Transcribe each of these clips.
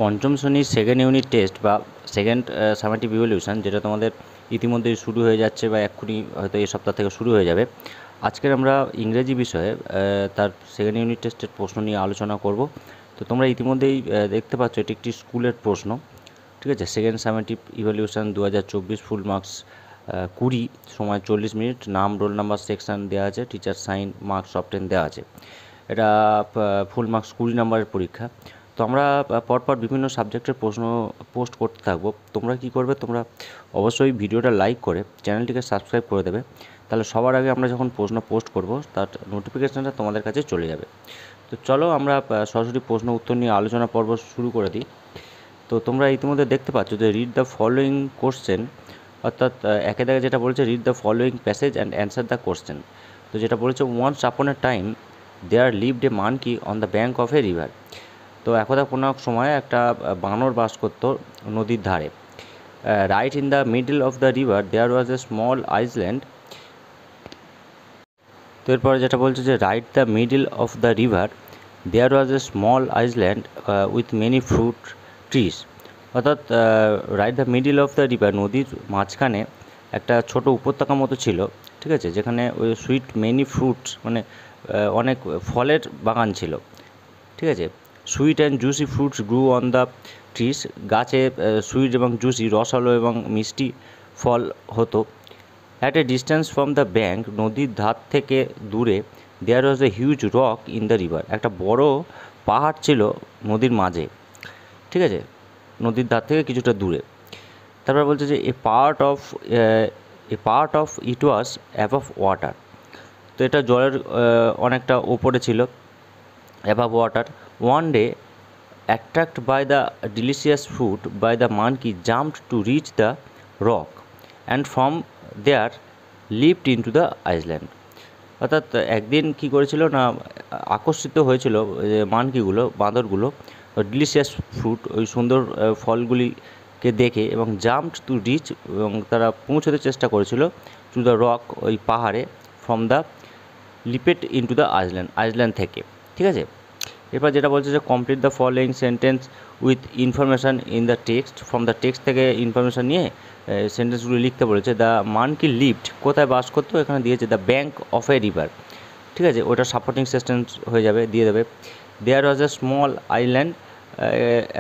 পঞ্চম শ্রেণীর second unit test বা সেকেন্ড সামেটিভ ইভ্যালুয়েশন, যেটা তোমাদের ইতিমধ্যেই শুরু হয়ে যাচ্ছে বা এক্ষুনি হয়তো এই সপ্তাহ থেকে শুরু হয়ে যাবে। আজকের আমরা ইংরেজি বিষয়ে তার সেকেন্ড ইউনিট টেস্টের প্রশ্ন নিয়ে আলোচনা করব। তো তোমরা ইতিমধ্যেই দেখতে পাচ্ছ এটি একটি স্কুলের প্রশ্ন, ঠিক আছে। Second summative evaluation 2024, full marks 20, সময় 40 মিনিট, নাম, রোল নাম্বার, সেকশন দেওয়া আছে, টিচার সাইন, মার্কস অফ 10 দেওয়া আছে। এটা ফুল মার্কস 20 নম্বরের পরীক্ষা। তো আমরা পরপর বিভিন্ন সাবজেক্টের প্রশ্ন পোস্ট করতে থাকবো। তোমরা কি করবে, তোমরা অবশ্যই ভিডিওটা লাইক করে চ্যানেলটিকে সাবস্ক্রাইব করে দেবে, তাহলে সবার আগে আমরা যখন প্রশ্ন পোস্ট করব তার নোটিফিকেশানটা তোমাদের কাছে চলে যাবে। তো চলো আমরা সরাসরি প্রশ্ন উত্তর নিয়ে আলোচনা পর্ব শুরু করে দিই। তো তোমরা ইতিমধ্যে দেখতে পাচ্ছ যে রিড দ্য ফলোয়িং কোশ্চেন, অর্থাৎ একে দাগে যেটা বলেছে read the following passage and answer the question. তো যেটা বলেছে once upon a time there lived a monkey on the bank of a river. তো একদা কোনো এক সময় একটা বানর বাস করতো নদীর ধারে। Right in the middle of the river there was a small island. তো এরপরে যেটা বলছে যে right the middle of the river there was a small island with many fruit trees. অর্থাৎ right the middle of the river, নদীর মাঝখানে একটা ছোট উপত্যকা মতো ছিল, ঠিক আছে, যেখানে ওই সুইট মেনি ফ্রুটস মানে অনেক ফলের বাগান ছিল, ঠিক আছে। Sweet and juicy fruits grew on the trees, গাছে সুইট এবং জুসি, রসালো এবং মিষ্টি ফল হতো। At a distance from the bank, নদীর ধার থেকে দূরে, there was a huge rock in the river, একটা বড় পাহাড় ছিল নদীর মাঝে, ঠিক আছে, নদীর ধার থেকে কিছুটা দূরে। তারপর বলছে যে a part of it was above water. তো এটা জলের অনেকটা ওপরে ছিল, above water. One day attract by the delicious fruit by the monkey jumped to reach the rock and from there leapt into the island. অর্থাৎ একদিন কী করেছিল না, আকর্ষিত হয়েছিল মানকিগুলো, বাঁদরগুলো, ডিলিশিয়াস ফ্রুট, ওই সুন্দর ফলগুলিকে দেখে, এবং জাম্পড টু রিচ, এবং তারা পৌঁছতে চেষ্টা করেছিল টু দ্য রক, ওই পাহাড়ে, from the leapt into the island থেকে, ঠিক আছে। এরপর যেটা বলছে যে complete the following sentence with information in the text. From the text থেকে ইনফরমেশান নিয়ে সেন্টেন্সগুলি লিখতে বলেছে। দ্য মানকি লিভড, কোথায় বাস করতো, এখানে দিয়েছে the bank of a river, ঠিক আছে, ওটা সাপোর্টিং সেন্টেন্স হয়ে যাবে, দিয়ে দেবে। There was a small island,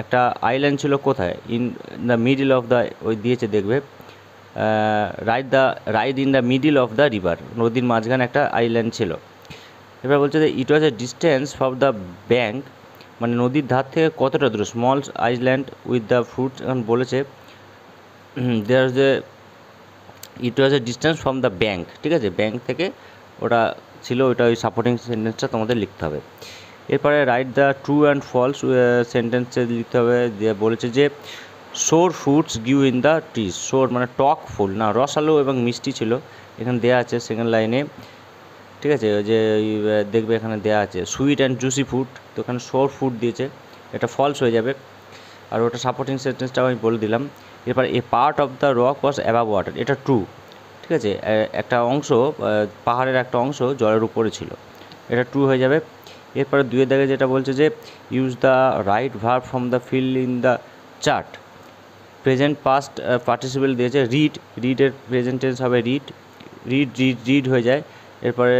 একটা আইল্যান্ড ছিল কোথায়, in the middle of the, ওই দিয়েছে দেখবে, right in the middle of the river, নদীর মাঝখানে একটা আইল্যান্ড ছিল। এবার বলছে যে it was a distance from the bank, মানে নদীর ধার থেকে কতটা দূরে, small island with the fruit, এখন বলেছে দেয়ার was a it was a distance from the bank, ঠিক আছে, ব্যাঙ্ক থেকে ওটা ছিল, ওইটা ওই সাপোর্টিং সেন্টেন্সটা তোমাদের লিখতে হবে। এরপরে write the true and false sentences লিখতে হবে। দিয়ে বলেছে যে sour fruits grew in the trees, sour মানে টক ফুল, না রসালো এবং মিষ্টি ছিল, এখানে দেওয়া আছে সেকেন্ড লাইনে, ঠিক আছে। যে দেখবে এখানে দেওয়া আছে সুইট অ্যান্ড জুসি ফ্রুট, তো এখানে সোর ফ্রুট দিয়েছে, এটা ফলস হয়ে যাবে, আর ওটা সাপোর্টিং সেন্টেন্সটাও আমি বলে দিলাম। এরপর a part of the rock was above water, এটা ট্রু, ঠিক আছে, একটা অংশ, পাহাড়ের একটা অংশ জলের উপরে ছিল, এটা ট্রু হয়ে যাবে। এরপরে দুয়ের দাগে যেটা বলছে যে use the right verb from the field in the chart. Present past participle দিয়েছে রিড, রিডের প্রেজেন্ট টেন্স হবে রিড হয়ে যায়। এরপরে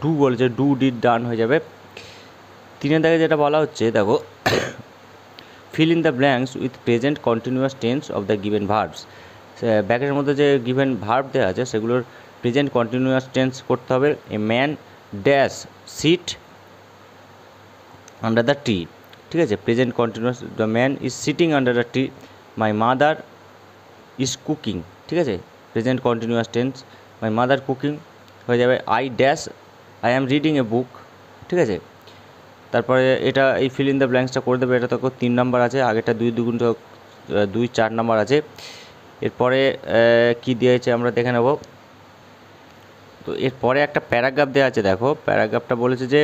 ডু বলেছে ডু ডিড ডান হয়ে যাবে। তিনের দাগে যেটা বলা হচ্ছে দেখো, fill in the blanks with present continuous tense of the given verbs. ব্যাকের মধ্যে যে গিভেন ভার্ব দেওয়া আছে সেগুলোর প্রেজেন্ট কন্টিনিউয়াস টেন্স করতে হবে। A man dash sit under the tree, ঠিক আছে, present continuous, the man is sitting under the tree, my mother is cooking, ঠিক আছে, present continuous tense, my mother cooking হয়ে যাবে। I dash I am reading a book, ঠিক আছে। তারপরে এটা এই ফিল ইন দ্য ব্ল্যাঙ্কসটা করে দেবে, এটা তো 3 নাম্বার আছে, আগেরটা 2 4 নাম্বার আছে। এরপরে কি দিয়েছে আমরা দেখে নেব। তো এরপরে একটা প্যারাগ্রাফ দেওয়া আছে, দেখো প্যারাগ্রাফটা বলেছে যে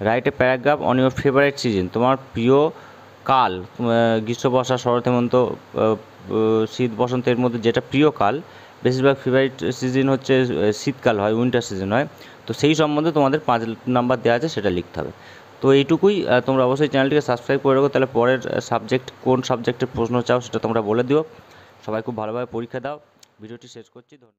write a paragraph on your favourite season, তোমার প্রিয় কাল, গ্রীষ্ম, বর্ষা, শরৎ, হেমন্ত, শীত, বসন্তের মধ্যে যেটা প্রিয় কাল, বেশিরভাগ ফেভারিট সিজন হচ্ছে শীতকাল হয়, উইন্টার সিজন হয়, তো সেই সম্বন্ধে তোমাদের 5 নাম্বার দেওয়া আছে, সেটা লিখতে হবে। তো তো এইটুকুই, তোমরা অবশ্যই চ্যানেলটিকে সাবস্ক্রাইব করে রাখো, তাহলে পরের সাবজেক্ট কোন সাবজেক্টের প্রশ্ন চাও সেটা তোমরা বলে দিও। সবাই খুব ভালোভাবে পরীক্ষা দাও। ভিডিওটি শেষ করছি, ধন্যবাদ।